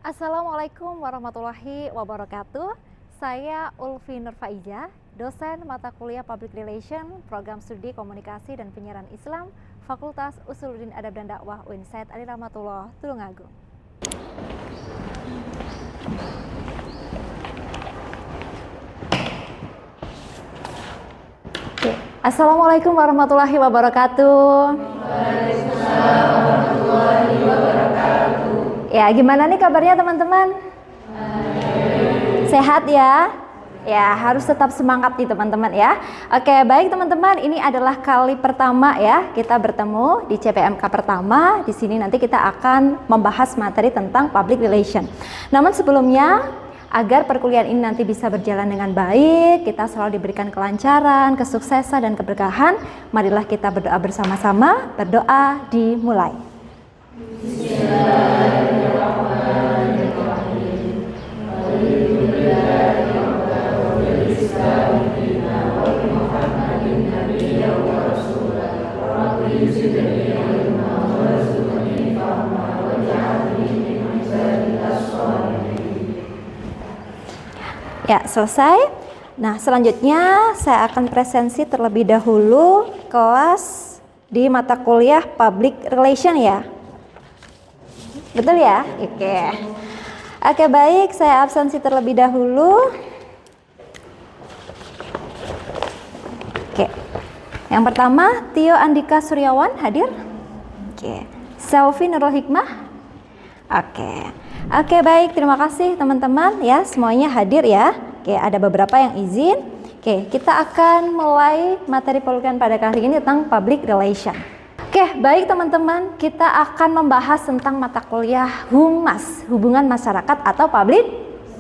Assalamualaikum warahmatullahi wabarakatuh. Saya Ulfi Nurfaiza, dosen mata kuliah Public Relation, Program Studi Komunikasi dan Penyiaran Islam, Fakultas Usuluddin Adab dan Dakwah UIN Said Ali Rahmatullah, Tulungagung. Assalamualaikum warahmatullahi wabarakatuh. Waalaikumsalam warahmatullahi wabarakatuh. Ya, gimana nih kabarnya teman-teman? Sehat ya? Ya, harus tetap semangat nih teman-teman ya. Oke, baik teman-teman, ini adalah kali pertama ya kita bertemu di CPMK pertama. Di sini nanti kita akan membahas materi tentang public relation. Namun sebelumnya, agar perkuliahan ini nanti bisa berjalan dengan baik, kita selalu diberikan kelancaran, kesuksesan dan keberkahan. Marilah kita berdoa bersama-sama. Berdoa dimulai. Ya, selesai. Nah, selanjutnya saya akan presensi terlebih dahulu kelas di mata kuliah Public Relation ya. Betul ya? Oke, baik, saya absensi terlebih dahulu. Oke. Yang pertama, Tio Andika Suryawan hadir. Oke. Selvi Nurul Hikmah. Oke, baik, terima kasih teman-teman ya, semuanya hadir ya. Oke, ada beberapa yang izin. Oke, kita akan mulai materi perkuliahan pada kali ini tentang public relation. Oke, baik teman-teman, kita akan membahas tentang mata kuliah Humas, hubungan masyarakat atau public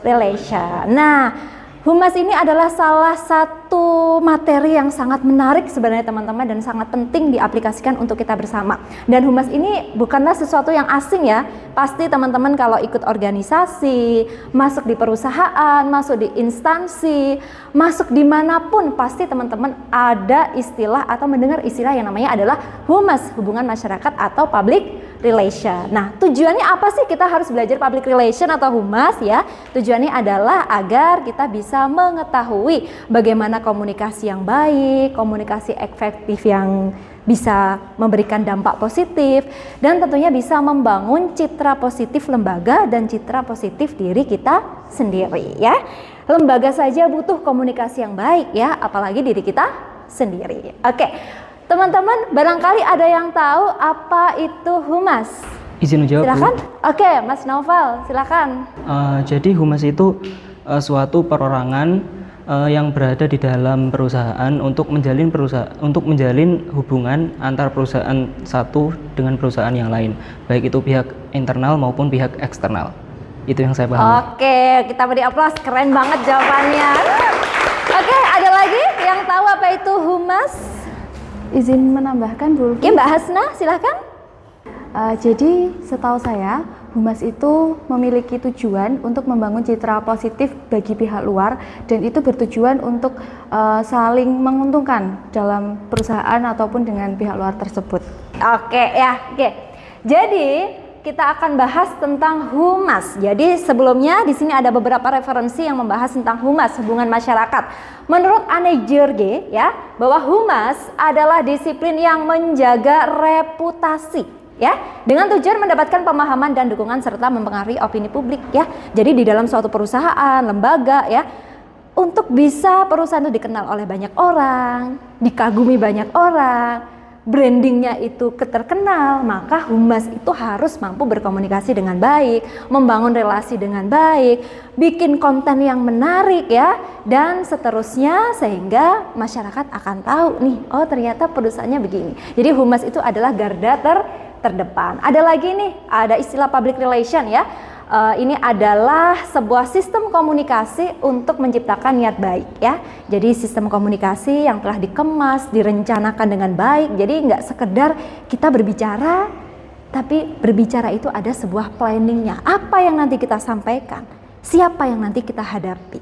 relation. Nah, Humas ini adalah salah satu materi yang sangat menarik sebenarnya teman-teman dan sangat penting diaplikasikan untuk kita bersama. Dan Humas ini bukanlah sesuatu yang asing ya. Pasti teman-teman kalau ikut organisasi, masuk di perusahaan, masuk di instansi, masuk dimanapun pasti teman-teman ada istilah atau mendengar istilah yang namanya adalah Humas, hubungan masyarakat atau public relation. Nah, tujuannya apa sih kita harus belajar public relation atau Humas ya? Tujuannya adalah agar kita bisa mengetahui bagaimana komunikasi yang baik, komunikasi efektif yang bisa memberikan dampak positif, dan tentunya bisa membangun citra positif lembaga dan citra positif diri kita sendiri ya. Lembaga saja butuh komunikasi yang baik ya, apalagi diri kita sendiri. Oke. Teman-teman, barangkali ada yang tahu apa itu Humas? Izin menjawab, silakan. Bu. Oke, Mas Novel, silakan. Jadi Humas itu suatu perorangan yang berada di dalam perusahaan untuk menjalin hubungan antar perusahaan satu dengan perusahaan yang lain, baik itu pihak internal maupun pihak eksternal. Itu yang saya pahami. Oke, kita beri aplaus, keren banget jawabannya. Oke, ada lagi yang tahu apa itu Humas? Izin menambahkan, Bu. Oke, Mbak Hasna, silakan. Jadi setahu saya, Humas itu memiliki tujuan untuk membangun citra positif bagi pihak luar, dan itu bertujuan untuk saling menguntungkan dalam perusahaan ataupun dengan pihak luar tersebut. Oke. Jadi kita akan bahas tentang Humas. Jadi sebelumnya di sini ada beberapa referensi yang membahas tentang Humas, hubungan masyarakat. Menurut Anne George ya, bahwa Humas adalah disiplin yang menjaga reputasi ya, dengan tujuan mendapatkan pemahaman dan dukungan serta mempengaruhi opini publik ya. Jadi di dalam suatu perusahaan, lembaga ya, untuk bisa perusahaan itu dikenal oleh banyak orang, dikagumi banyak orang, brandingnya itu terkenal, maka Humas itu harus mampu berkomunikasi dengan baik, membangun relasi dengan baik, bikin konten yang menarik ya, dan seterusnya, sehingga masyarakat akan tahu nih, oh ternyata perusahaannya begini. Jadi Humas itu adalah garda terdepan. Ada lagi nih, ada istilah public relation ya. Ini adalah sebuah sistem komunikasi untuk menciptakan niat baik ya. Jadi sistem komunikasi yang telah dikemas, direncanakan dengan baik. Jadi nggak sekedar kita berbicara, tapi berbicara itu ada sebuah planningnya. Apa yang nanti kita sampaikan, siapa yang nanti kita hadapi.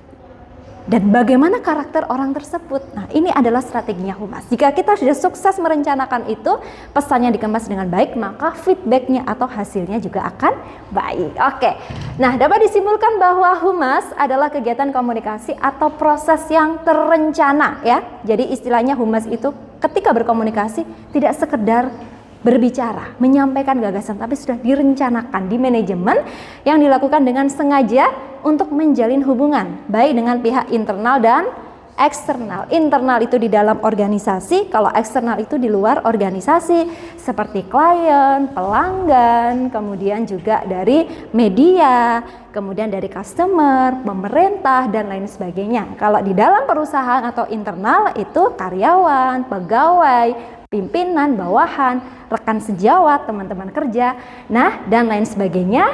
dan bagaimana karakter orang tersebut. Nah, ini adalah strateginya humas. Jika kita sudah sukses merencanakan itu, pesannya dikemas dengan baik, maka feedbacknya atau hasilnya juga akan baik. Oke, nah dapat disimpulkan bahwa humas adalah kegiatan komunikasi atau proses yang terencana ya. Jadi istilahnya humas itu ketika berkomunikasi tidak sekedar berbicara, menyampaikan gagasan, tapi sudah direncanakan di manajemen yang dilakukan dengan sengaja untuk menjalin hubungan baik dengan pihak internal dan eksternal. Internal itu di dalam organisasi, kalau eksternal itu di luar organisasi seperti klien, pelanggan, kemudian juga dari media, kemudian dari customer, pemerintah dan lain sebagainya. Kalau di dalam perusahaan atau internal itu karyawan, pegawai, pimpinan, bawahan, rekan sejawat, teman-teman kerja, nah dan lain sebagainya.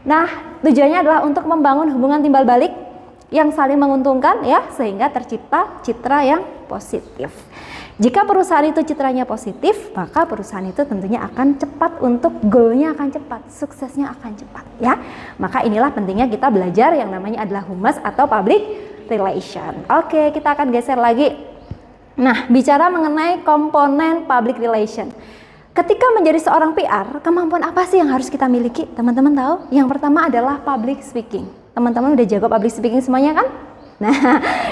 Nah, tujuannya adalah untuk membangun hubungan timbal balik yang saling menguntungkan ya, sehingga tercipta citra yang positif. Jika perusahaan itu citranya positif, maka perusahaan itu tentunya akan cepat untuk goalnya akan cepat, suksesnya akan cepat ya. Maka inilah pentingnya kita belajar yang namanya adalah humas atau public relation. Oke, kita akan geser lagi. Nah, bicara mengenai komponen public relation. Ketika menjadi seorang PR, kemampuan apa sih yang harus kita miliki? Teman-teman tahu? Yang pertama adalah public speaking. Teman-teman udah jago public speaking semuanya kan? Nah,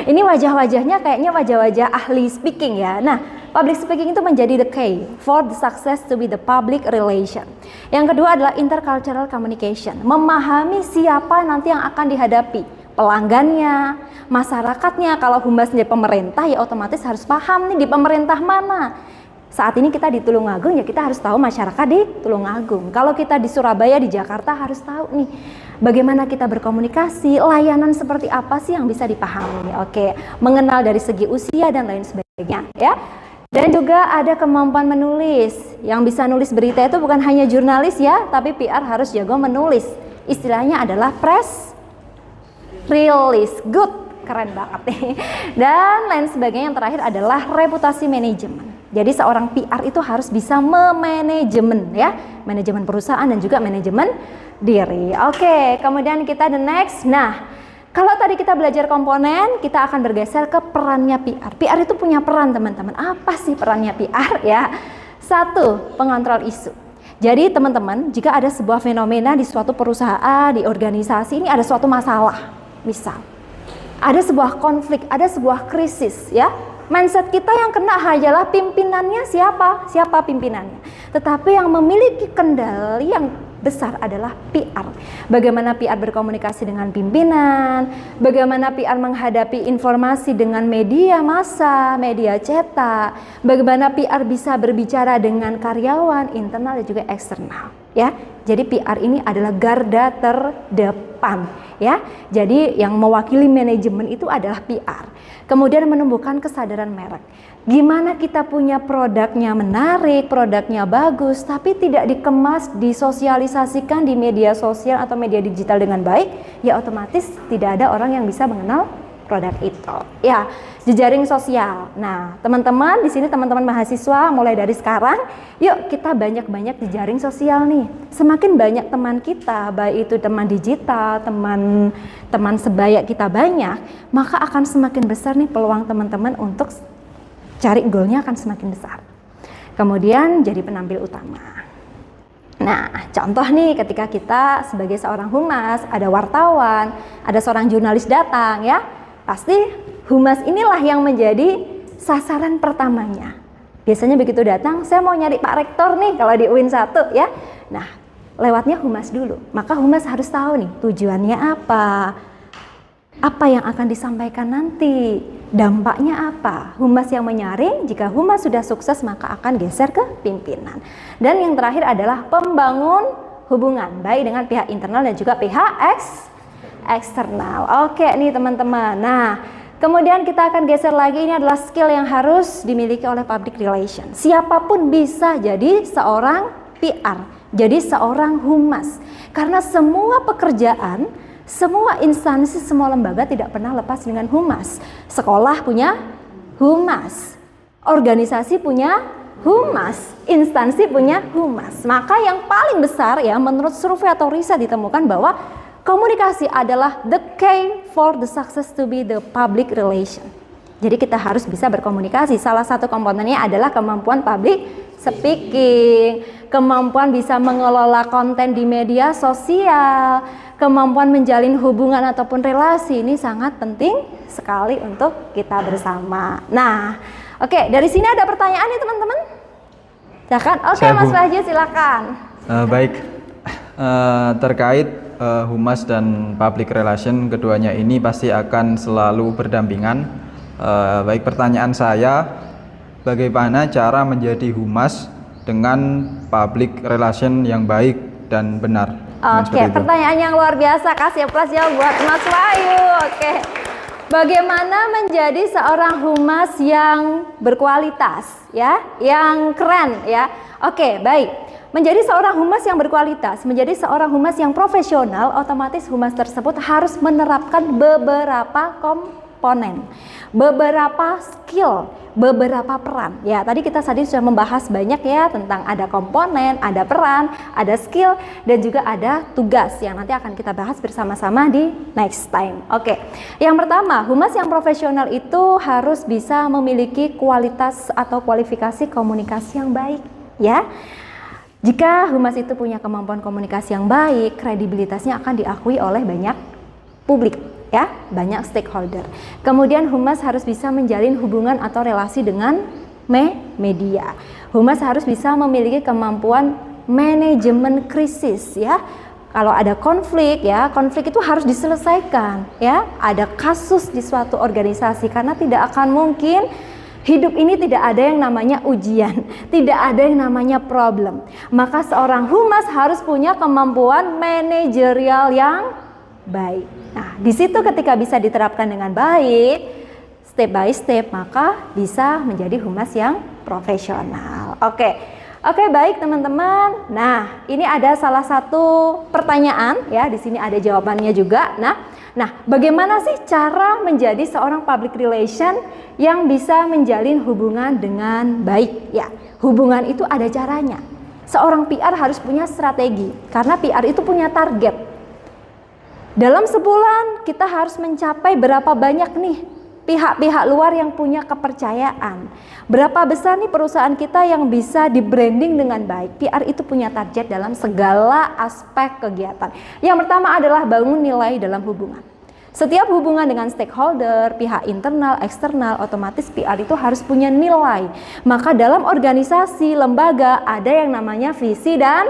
ini wajah-wajahnya kayaknya wajah-wajah ahli speaking ya. Nah, public speaking itu menjadi the key for the success to be the public relation. Yang kedua adalah intercultural communication. Memahami siapa nanti yang akan dihadapi. Pelanggannya, masyarakatnya. Kalau humas di pemerintah ya otomatis harus paham nih di pemerintah mana. Saat ini kita di Tulungagung ya kita harus tahu masyarakat di Tulungagung. Kalau kita di Surabaya, di Jakarta harus tahu nih bagaimana kita berkomunikasi, layanan seperti apa sih yang bisa dipahami. Oke, mengenal dari segi usia dan lain sebagainya ya. Dan juga ada kemampuan menulis. Yang bisa nulis berita itu bukan hanya jurnalis ya, tapi PR harus jago menulis. Istilahnya adalah press release, good, keren banget nih. Dan lain sebagainya. Yang terakhir adalah reputasi manajemen. Jadi seorang PR itu harus bisa memanajemen ya, manajemen perusahaan dan juga manajemen diri. Oke, kemudian kita the next. Nah, kalau tadi kita belajar komponen, kita akan bergeser ke perannya PR. PR itu punya peran teman-teman. Apa sih perannya PR ya? Satu, pengontrol isu. Jadi teman-teman, jika ada sebuah fenomena di suatu perusahaan, di organisasi, ini ada suatu masalah. Misal, ada sebuah konflik, ada sebuah krisis ya. Mindset kita yang kena hanyalah pimpinannya siapa? Siapa pimpinannya? Tetapi yang memiliki kendali yang besar adalah PR. Bagaimana PR berkomunikasi dengan pimpinan, bagaimana PR menghadapi informasi dengan media massa, media cetak, bagaimana PR bisa berbicara dengan karyawan internal dan juga eksternal ya. Jadi PR ini adalah garda terdepan ya. Jadi yang mewakili manajemen itu adalah PR. Kemudian menumbuhkan kesadaran merek. Gimana kita punya produknya menarik, produknya bagus, tapi tidak dikemas, disosialisasikan di media sosial atau media digital dengan baik, ya otomatis tidak ada orang yang bisa mengenal produk itu. Ya, jejaring sosial. Nah, teman-teman di sini teman-teman mahasiswa mulai dari sekarang, yuk kita banyak-banyak jejaring sosial nih. Semakin banyak teman kita, baik itu teman digital, teman sebaya kita banyak, maka akan semakin besar nih peluang teman-teman untuk cari goalnya akan semakin besar. Kemudian jadi penampil utama. Nah, contoh nih ketika kita sebagai seorang humas, ada wartawan, ada seorang jurnalis datang ya, pasti humas inilah yang menjadi sasaran pertamanya. Biasanya begitu datang, saya mau nyari Pak Rektor nih kalau di UIN 1 ya. Nah, lewatnya humas dulu. Maka humas harus tahu nih tujuannya apa yang akan disampaikan nanti, dampaknya apa. Humas yang menyaring, jika humas sudah sukses maka akan geser ke pimpinan. Dan yang terakhir adalah pembangun hubungan baik dengan pihak internal dan juga pihak eksternal. Oke nih teman-teman. Nah, kemudian kita akan geser lagi, ini adalah skill yang harus dimiliki oleh public relation. Siapapun bisa jadi seorang PR, jadi seorang humas. Karena semua pekerjaan, semua instansi, semua lembaga tidak pernah lepas dengan humas. Sekolah punya humas, organisasi punya humas, instansi punya humas. Maka yang paling besar ya menurut survei atau riset ditemukan bahwa Komunikasi adalah the key for the success to be the public relation. Jadi kita harus bisa berkomunikasi. Salah satu komponennya adalah kemampuan public speaking, kemampuan bisa mengelola konten di media sosial, kemampuan menjalin hubungan ataupun relasi. Ini sangat penting sekali untuk kita bersama. Nah, oke, dari sini ada pertanyaan nih teman-teman? Silakan. Oke, Mas Wahyu silakan. Baik, terkait humas dan public relation, keduanya ini pasti akan selalu berdampingan. Baik, pertanyaan saya, bagaimana cara menjadi humas dengan public relation yang baik dan benar? Oke, pertanyaan yang luar biasa. Kasih aplaus ya buat Mas Wahyu. Oke, bagaimana menjadi seorang humas yang berkualitas, ya, yang keren, ya? Oke, baik. Menjadi seorang humas yang berkualitas, menjadi seorang humas yang profesional, otomatis humas tersebut harus menerapkan beberapa komponen, beberapa skill, beberapa peran. Ya, tadi kita sudah membahas banyak ya tentang ada komponen, ada peran, ada skill, dan juga ada tugas yang nanti akan kita bahas bersama-sama di next time. Oke, yang pertama, humas yang profesional itu harus bisa memiliki kualitas atau kualifikasi komunikasi yang baik, ya. Jika humas itu punya kemampuan komunikasi yang baik, kredibilitasnya akan diakui oleh banyak publik, ya, banyak stakeholder. Kemudian humas harus bisa menjalin hubungan atau relasi dengan media. Humas harus bisa memiliki kemampuan manajemen krisis, ya. Kalau ada konflik, ya, konflik itu harus diselesaikan, ya. Ada kasus di suatu organisasi, karena tidak akan mungkin hidup ini tidak ada yang namanya ujian, tidak ada yang namanya problem. Maka seorang humas harus punya kemampuan manajerial yang baik. Nah, di situ ketika bisa diterapkan dengan baik, step by step, maka bisa menjadi humas yang profesional. Oke, baik teman-teman. Nah, ini ada salah satu pertanyaan, ya. Di sini ada jawabannya juga. Nah, bagaimana sih cara menjadi seorang public relation yang bisa menjalin hubungan dengan baik? Ya, hubungan itu ada caranya. Seorang PR harus punya strategi, karena PR itu punya target. Dalam sebulan kita harus mencapai berapa banyak nih pihak-pihak luar yang punya kepercayaan. Berapa besar nih perusahaan kita yang bisa di branding dengan baik. PR itu punya target dalam segala aspek kegiatan. Yang pertama adalah bangun nilai dalam hubungan. Setiap hubungan dengan stakeholder, pihak internal, eksternal, otomatis PR itu harus punya nilai. Maka dalam organisasi, lembaga ada yang namanya visi dan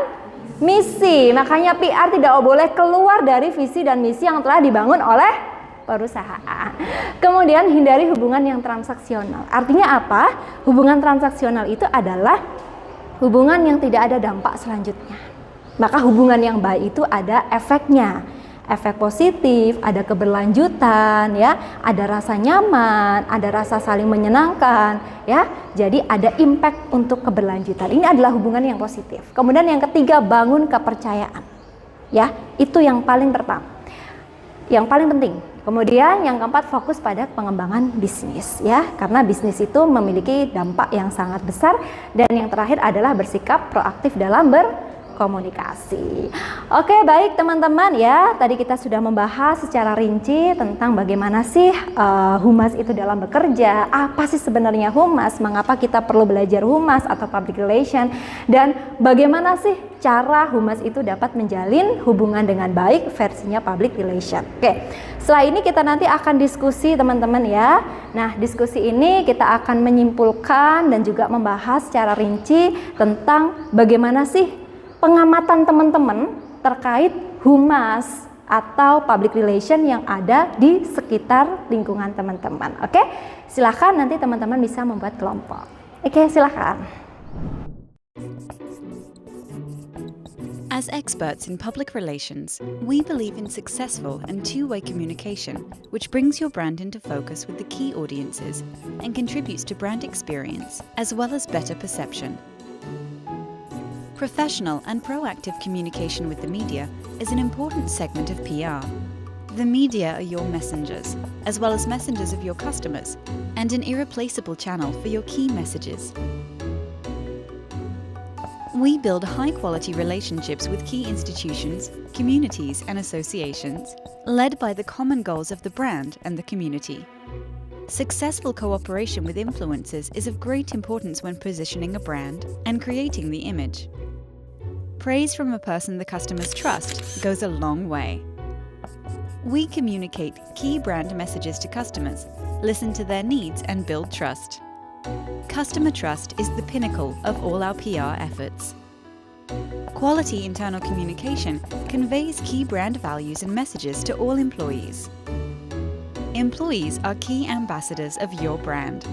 misi. Makanya PR tidak boleh keluar dari visi dan misi yang telah dibangun oleh perusahaan. Kemudian hindari hubungan yang transaksional. Artinya apa? Hubungan transaksional itu adalah hubungan yang tidak ada dampak selanjutnya. Maka hubungan yang baik itu ada efeknya. Efek positif, ada keberlanjutan, ya, ada rasa nyaman, ada rasa saling menyenangkan, ya. Jadi ada impact untuk keberlanjutan. Ini adalah hubungan yang positif. Kemudian yang ketiga, bangun kepercayaan. Ya, itu yang paling pertama. Yang paling penting. Kemudian yang keempat, fokus pada pengembangan bisnis, ya. Karena bisnis itu memiliki dampak yang sangat besar, dan yang terakhir adalah bersikap proaktif dalam komunikasi. Oke, baik teman-teman, ya, tadi kita sudah membahas secara rinci tentang bagaimana sih humas itu dalam bekerja, apa sih sebenarnya humas, mengapa kita perlu belajar humas atau public relation, dan bagaimana sih cara humas itu dapat menjalin hubungan dengan baik versinya public relation. Oke, setelah ini kita nanti akan diskusi teman-teman, ya. Nah, diskusi ini kita akan menyimpulkan dan juga membahas secara rinci tentang bagaimana sih pengamatan teman-teman terkait humas atau public relation yang ada di sekitar lingkungan teman-teman. Oke, silahkan nanti teman-teman bisa membuat kelompok. Oke, silahkan. As experts in public relations, we believe in successful and two-way communication, which brings your brand into focus with the key audiences and contributes to brand experience as well as better perception. Professional and proactive communication with the media is an important segment of PR. The media are your messengers, as well as messengers of your customers, and an irreplaceable channel for your key messages. We build high-quality relationships with key institutions, communities, and associations, led by the common goals of the brand and the community. Successful cooperation with influencers is of great importance when positioning a brand and creating the image. Praise from a person the customers trust goes a long way. We communicate key brand messages to customers, listen to their needs, and build trust. Customer trust is the pinnacle of all our PR efforts. Quality internal communication conveys key brand values and messages to all employees. Employees are key ambassadors of your brand.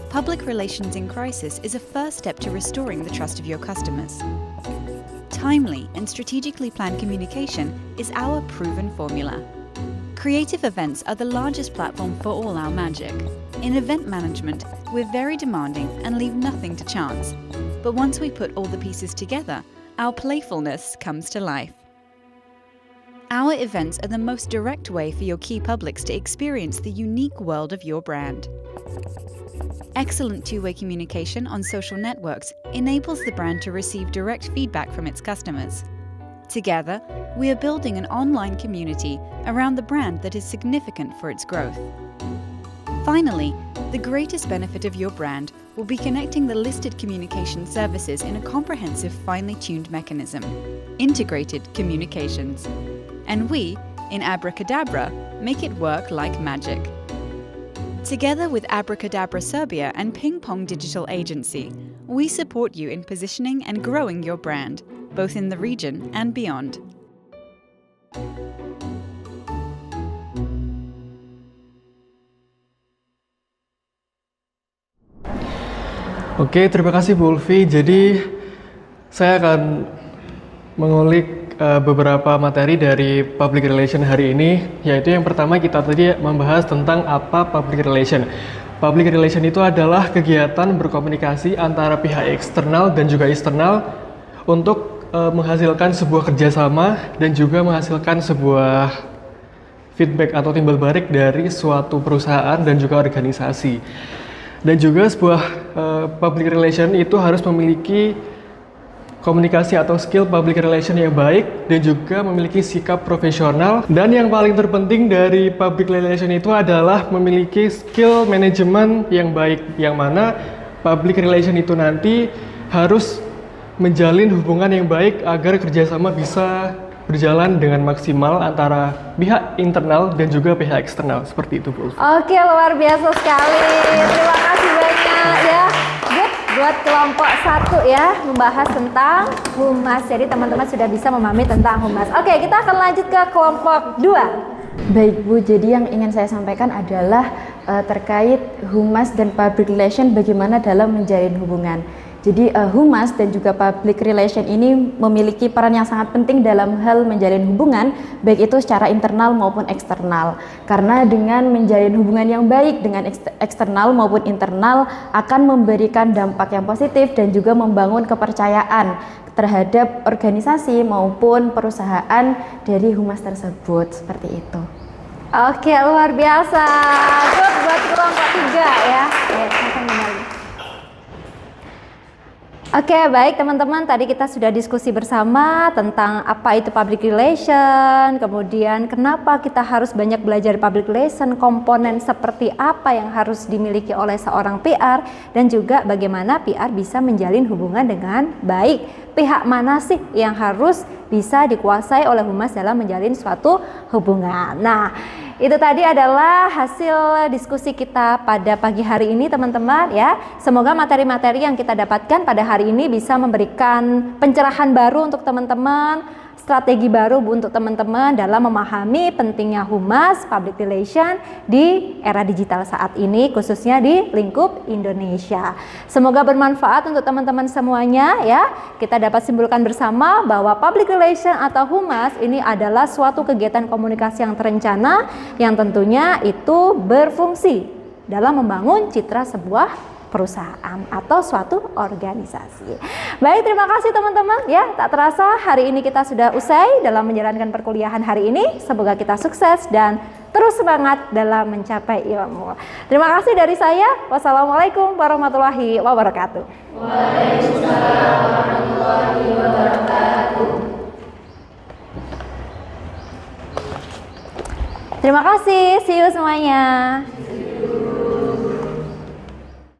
Public relations in crisis is a first step to restoring the trust of your customers. Timely and strategically planned communication is our proven formula. Creative events are the largest platform for all our magic. In event management, we're very demanding and leave nothing to chance. But once we put all the pieces together, our playfulness comes to life. Our events are the most direct way for your key publics to experience the unique world of your brand. Excellent two-way communication on social networks enables the brand to receive direct feedback from its customers. Together, we are building an online community around the brand that is significant for its growth. Finally, the greatest benefit of your brand will be connecting the listed communication services in a comprehensive, finely tuned mechanism, integrated communications. And we, in Abracadabra, make it work like magic. Together with Abracadabra Serbia and Ping Pong Digital Agency, we support you in positioning and growing your brand, both in the region and beyond. Oke, terima kasih Bu Ulfi. Jadi saya akan mengulik beberapa materi dari public relation hari ini, yaitu yang pertama kita tadi membahas tentang apa public relation. Public relation itu adalah kegiatan berkomunikasi antara pihak eksternal dan juga internal untuk menghasilkan sebuah kerjasama dan juga menghasilkan sebuah feedback atau timbal balik dari suatu perusahaan dan juga organisasi. Dan juga sebuah public relation itu harus memiliki komunikasi atau skill public relation yang baik dan juga memiliki sikap profesional. Dan yang paling terpenting dari public relation itu adalah memiliki skill manajemen yang baik, yang mana public relation itu nanti harus menjalin hubungan yang baik agar kerjasama bisa berjalan dengan maksimal antara pihak internal dan juga pihak eksternal, seperti itu Bu. Oke, luar biasa sekali. Terima kasih banyak ya. Good, buat kelompok 1 ya, membahas tentang humas. Jadi teman-teman sudah bisa memahami tentang humas. Oke, kita akan lanjut ke kelompok 2. Baik Bu, jadi yang ingin saya sampaikan adalah terkait humas dan public relation, bagaimana dalam menjalin hubungan. Jadi humas dan juga public relation ini memiliki peran yang sangat penting dalam hal menjalin hubungan, baik itu secara internal maupun eksternal. Karena dengan menjalin hubungan yang baik dengan eksternal maupun internal akan memberikan dampak yang positif dan juga membangun kepercayaan terhadap organisasi maupun perusahaan dari humas tersebut, seperti itu. Oke, luar biasa. Good buat kelompok 3 ya. Oke, baik teman-teman, tadi kita sudah diskusi bersama tentang apa itu public relation, kemudian kenapa kita harus banyak belajar public relation, komponen seperti apa yang harus dimiliki oleh seorang PR, dan juga bagaimana PR bisa menjalin hubungan dengan baik. Pihak mana sih yang harus bisa dikuasai oleh humas dalam menjalin suatu hubungan. Nah, itu tadi adalah hasil diskusi kita pada pagi hari ini teman-teman ya. Semoga materi-materi yang kita dapatkan pada hari ini bisa memberikan pencerahan baru untuk teman-teman, strategi baru untuk teman-teman dalam memahami pentingnya humas, public relation di era digital saat ini, khususnya di lingkup Indonesia. Semoga bermanfaat untuk teman-teman semuanya ya. Kita dapat simpulkan bersama bahwa public relation atau humas ini adalah suatu kegiatan komunikasi yang terencana yang tentunya itu berfungsi dalam membangun citra sebuah perusahaan atau suatu organisasi. Baik, terima kasih teman-teman ya. Tak terasa hari ini kita sudah usai dalam menjalankan perkuliahan hari ini. Semoga kita sukses dan terus semangat dalam mencapai ilmu. Terima kasih dari saya. Wassalamualaikum warahmatullahi wabarakatuh. Waalaikumsalam warahmatullahi wabarakatuh. Terima kasih, see you semuanya.